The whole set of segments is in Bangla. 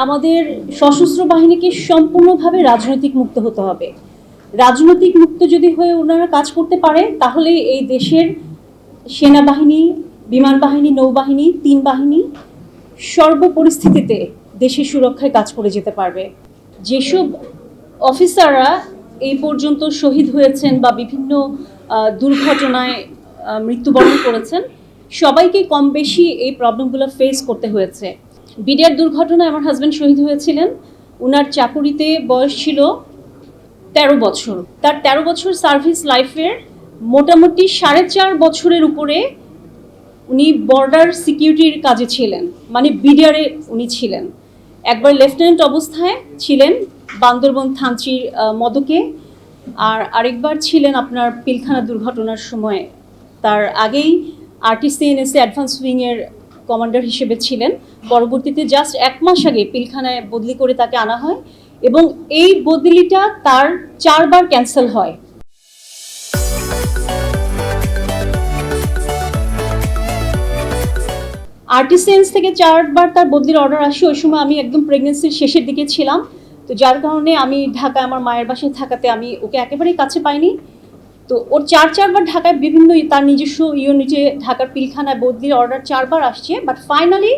আমাদের সশস্ত্র বাহিনীকে সম্পূর্ণভাবে রাজনৈতিক মুক্ত হতে হবে। রাজনৈতিক মুক্ত যদি হয়ে ওনারা কাজ করতে পারে তাহলে এই দেশের সেনাবাহিনী, বিমান বাহিনী, নৌবাহিনী, তিন বাহিনী সর্বপরিস্থিতিতে দেশের সুরক্ষায় কাজ করে যেতে পারবে। যেসব অফিসাররা এই পর্যন্ত শহীদ হয়েছেন বা বিভিন্ন দুর্ঘটনায় মৃত্যুবরণ করেছেন, সবাইকে কম বেশি এই প্রবলেমগুলো ফেস করতে হয়েছে। বিডিআর দুর্ঘটনায় আমার হাজব্যান্ড শহীদ হয়েছিলেন। ওনার চাকুরিতে বয়স ছিল 13 বছর। তার 13 বছর সার্ভিস লাইফের মোটামুটি 4.5 বছরের উপরে উনি বর্ডার সিকিউরিটির কাজে ছিলেন, মানে বিডিআরে উনি ছিলেন। একবার লেফটেন্যান্ট অবস্থায় ছিলেন বান্দরবন থানচির মদকে, আর আরেকবার ছিলেন আপনার পিলখানা দুর্ঘটনার সময়। তার আগেই RTCNSA অ্যাডভান্স উইংয়ের কমান্ডার হিসেবে ছিলেন। পরবর্তীতে জাস্ট 1 মাস আগে পিলখানায় বদলি করে তাকে আনা হয় এবং এই বদলিটা তার 4 বার ক্যান্সেল হয়। RTCNS থেকে 4 বার তার বদলির অর্ডার আসে। ওই সময় আমি একদম প্রেগনেন্সির শেষের দিকে ছিলাম, তো যার কারণে আমি ঢাকায় আমার মায়ের বাসায় থাকাতে আমি ওকে একেবারেই কাছে পাইনি। তো ওর 4 বার ঢাকায় বিভিন্ন তার নিজস্ব ইউনিটে ঢাকার পিলখানায় বদলির অর্ডার 4 বার আসছে, বাট ফাইনালি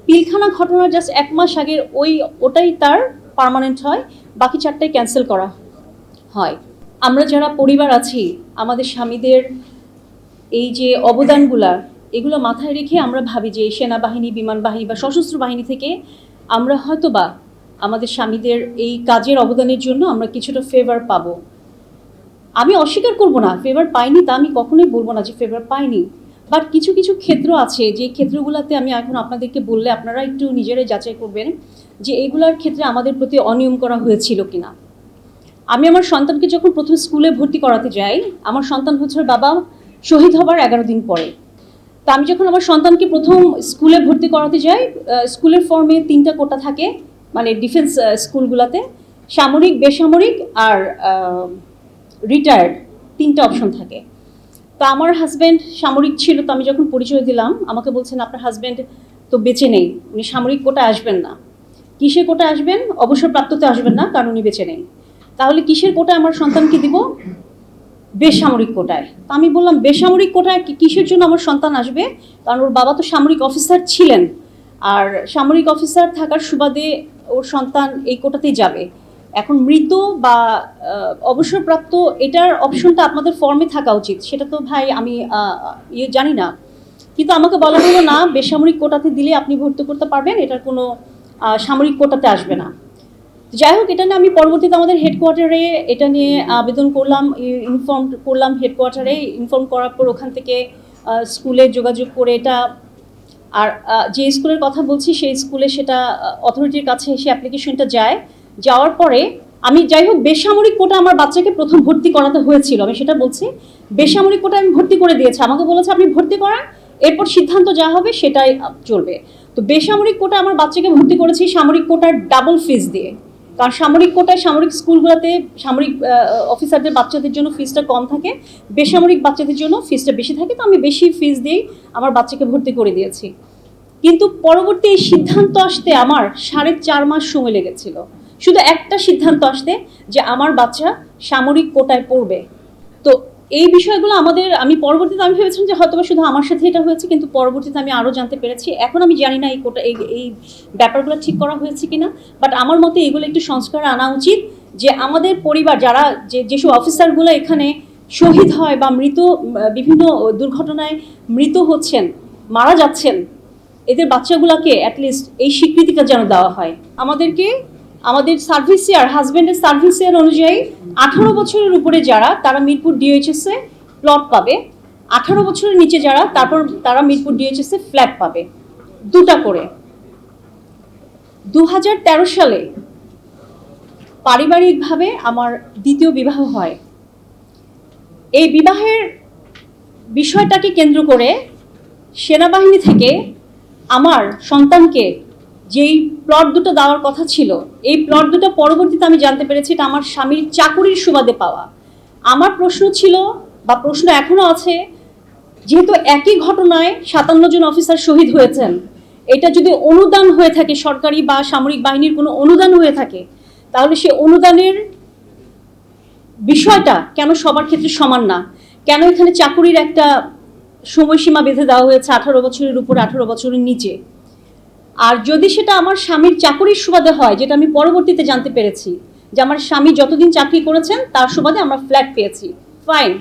পিলখানা ঘটনার জাস্ট 1 মাস আগের ওটাই তার পার্মানেন্ট হয়, বাকি 4টাই ক্যান্সেল করা হয়। আমরা যারা পরিবার আছি, আমাদের স্বামীদের এই যে অবদানগুলা, এগুলো মাথায় রেখে আমরা ভাবি যে সেনাবাহিনী, বিমান বাহিনী বা সশস্ত্র বাহিনী থেকে আমরা হয়তোবা আমাদের স্বামীদের এই কাজের অবদানের জন্য আমরা কিছুটা ফেভার পাবো। আমি অস্বীকার করব না, ফেভার পাইনি তা আমি কখনোই বলবো না যে ফেভার পাইনি, বাট কিছু কিছু ক্ষেত্র আছে যে ক্ষেত্রগুলোতে আমি এখন আপনাদেরকে বললে আপনারা একটু নিজেরাই যাচাই করবেন যে এগুলার ক্ষেত্রে আমাদের প্রতি অনিয়ম করা হয়েছিল কিনা। আমি আমার সন্তানকে যখন প্রথম স্কুলে ভর্তি করাতে যাই, আমার সন্তান হচ্ছে বাবা শহীদ হবার 11 দিন পরে। তা আমি যখন আমার সন্তানকে প্রথম স্কুলে ভর্তি করাতে যাই, স্কুলের ফর্মে 3টা কোটা থাকে, মানে ডিফেন্স স্কুলগুলোতে সামরিক, বেসামরিক আর রিটায়ার্ড 3টা অপশন থাকে। তো আমার হাজব্যান্ড সামরিক ছিল, তো আমি যখন পরিচয় দিলাম আমাকে বলছেন আপনার হাজব্যান্ড তো বেঁচে নেই, উনি সামরিক কোটায় আসবেন না। কিসের কোটায় আসবেন? অবসরপ্রাপ্ততে আসবেন না, কারণ উনি বেঁচে নেই। তাহলে কিসের কোটায় আমার সন্তানকে দিব? বেসামরিক কোটায়। তো আমি বললাম বেসামরিক কোটায় কিসের জন্য আমার সন্তান আসবে? কারণ ওর বাবা তো সামরিক অফিসার ছিলেন, আর সামরিক অফিসার থাকার সুবাদে ওর সন্তান এই কোটাতেই যাবে। এখন মৃত বা অবসরপ্রাপ্ত, এটার অপশনটা আপনাদের ফর্মে থাকা উচিত, সেটা তো ভাই আমি জানি না। কিন্তু আমাকে বলা হলো না, বেসামরিক কোটাতে দিলে আপনি ভর্তি করতে পারবেন, এটার কোনো সামরিক কোটাতে আসবে না। যাই হোক, এটা নিয়ে আমি পরবর্তীতে আমাদের হেডকোয়ার্টারে এটা নিয়ে আবেদন করলাম, ইনফর্ম করলাম হেডকোয়ার্টারে। ইনফর্ম করার পর ওখান থেকে স্কুলে যোগাযোগ করে এটা, আর যে স্কুলের কথা বলছি সেই স্কুলে সেটা অথরিটির কাছে এসে অ্যাপ্লিকেশনটা যায়। যাওয়ার পরে আমি, যাই হোক, বেসামরিক কোটা আমার বাচ্চাকে প্রথম ভর্তি করাতে হয়েছিল, আমি সেটা বলছি। বেসামরিক কোটা আমি ভর্তি করে দিয়েছি, আমাকে বলেছে আপনি ভর্তি করান, এরপর সিদ্ধান্ত যা হবে সেটাই চলবে। তো বেসামরিক কোটা আমার বাচ্চাকে ভর্তি করেছি সামরিক কোটার ডাবল ফিস দিয়ে, কারণ সামরিক কোটায় সামরিক স্কুলগুলোতে সামরিক অফিসারদের বাচ্চাদের জন্য ফিসটা কম থাকে, বেসামরিক বাচ্চাদের জন্য ফিসটা বেশি থাকে। তো আমি বেশি ফিস দিয়েই আমার বাচ্চাকে ভর্তি করে দিয়েছি। কিন্তু পরবর্তী এই সিদ্ধান্ত আসতে আমার 4.5 মাস সময় লেগেছিল, শুধু একটা সিদ্ধান্ত আসতে যে আমার বাচ্চা সামরিক কোটায় পড়বে। তো এই বিষয়গুলো আমি পরবর্তীতে আমি ভেবেছিলাম যে হয়তো শুধু আমার সাথে এটা হয়েছে, কিন্তু পরবর্তীতে আমি আরও জানতে পেরেছি। এখন আমি জানি না এই ব্যাপারগুলো ঠিক করা হয়েছে কিনা, বাট আমার মতে এগুলো একটু সংস্কার আনা উচিত যে আমাদের পরিবার যারা যেসব অফিসারগুলো এখানে শহীদ হয় বা বিভিন্ন দুর্ঘটনায় মৃত হচ্ছেন, মারা যাচ্ছেন, এদের বাচ্চাগুলোকে অ্যাটলিস্ট এই স্বীকৃতিটা যেন দেওয়া হয়। আমাদের সার্ভিস ইয়ার, হাজব্যান্ডের সার্ভিস ইয়ার অনুযায়ী 18 বছরের উপরে যারা, তারা মিরপুর DHS এ প্লট পাবে। 18 বছরের নিচে যারা, তারা মিরপুর DHS এ ফ্ল্যাট পাবে, 2টা করে। 2013 সালে পারিবারিকভাবে আমার দ্বিতীয় বিবাহ হয়। এই বিবাহের বিষয়টাকে কেন্দ্র করে সেনাবাহিনী থেকে আমার সন্তানকে যেই প্লট দুটো দেওয়ার কথা ছিল, এই প্লট দুটো পরবর্তীতে আমি জানতে পেরেছি এটা আমার স্বামীর চাকুরির সুবাদে পাওয়া। আমার প্রশ্ন ছিল, বা প্রশ্ন এখনো আছে, যেহেতু একই ঘটনায় 57 জন অফিসার শহীদ হয়েছেন, এটা যদি অনুদান হয়ে থাকে, সরকারি বা সামরিক বাহিনীর কোনো অনুদান হয়ে থাকে, তাহলে সে অনুদানের বিষয়টা কেন সবার ক্ষেত্রে সমান না? কেন এখানে চাকুরির একটা সময়সীমা বেঁধে দেওয়া হয়েছে 18 বছরের উপর, 18 বছরের নিচে? আর যদি সেটা আমার স্বামীর চাকুরির সুবাদে হয়, যেটা আমি পরবর্তীতে জানতে পেরেছি যে আমার স্বামী যতদিন চাকরি করেছেন তার সুবাদে আমরা ফ্ল্যাট পেয়েছি, ফাইন।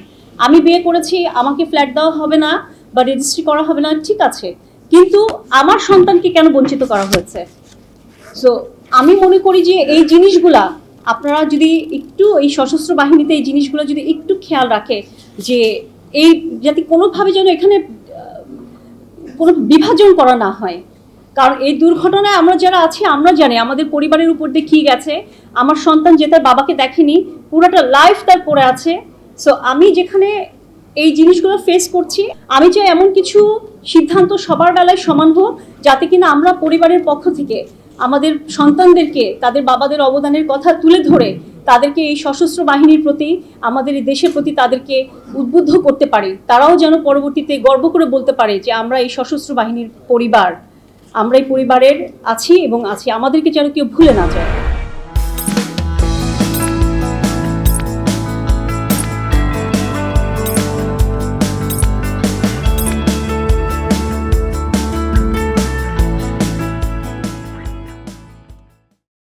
আমি বিয়ে করেছি, আমাকে ফ্ল্যাট দেওয়া হবে না বা রেজিস্ট্রি করা হবে না, ঠিক আছে, কিন্তু আমার সন্তানকে কেন বঞ্চিত করা হয়েছে? সো আমি মনে করি যে এই জিনিসগুলা আপনারা যদি একটু এই সশস্ত্র বাহিনীতে এই জিনিসগুলো যদি একটু খেয়াল রাখে, যে এই যাতে কোনোভাবে যেন এখানে কোনো বিভাজন করা না হয়। কারণ এই দুর্ঘটনায় আমরা যারা আছি আমরা জানি আমাদের পরিবারের উপর দিয়ে কী গেছে। আমার সন্তান যে তার বাবাকে দেখেনি, পুরোটা লাইফ তার পড়ে আছে। সো আমি যেখানে এই জিনিসগুলো ফেস করছি, আমি চাই এমন কিছু সিদ্ধান্ত সবার বেলায় সমান হোক, যাতে কিনা আমরা পরিবারের পক্ষ থেকে আমাদের সন্তানদেরকে তাদের বাবাদের অবদানের কথা তুলে ধরে তাদেরকে এই সশস্ত্র বাহিনীর প্রতি, আমাদের এই দেশের প্রতি তাদেরকে উদ্বুদ্ধ করতে পারি। তারাও যেন পরবর্তীতে গর্ব করে বলতে পারে যে আমরা এই সশস্ত্র বাহিনীর পরিবার, আমরা এই পরিবারের আছি এবং আছি, আমাদেরকে যেন কেউ ভুলে না যায়।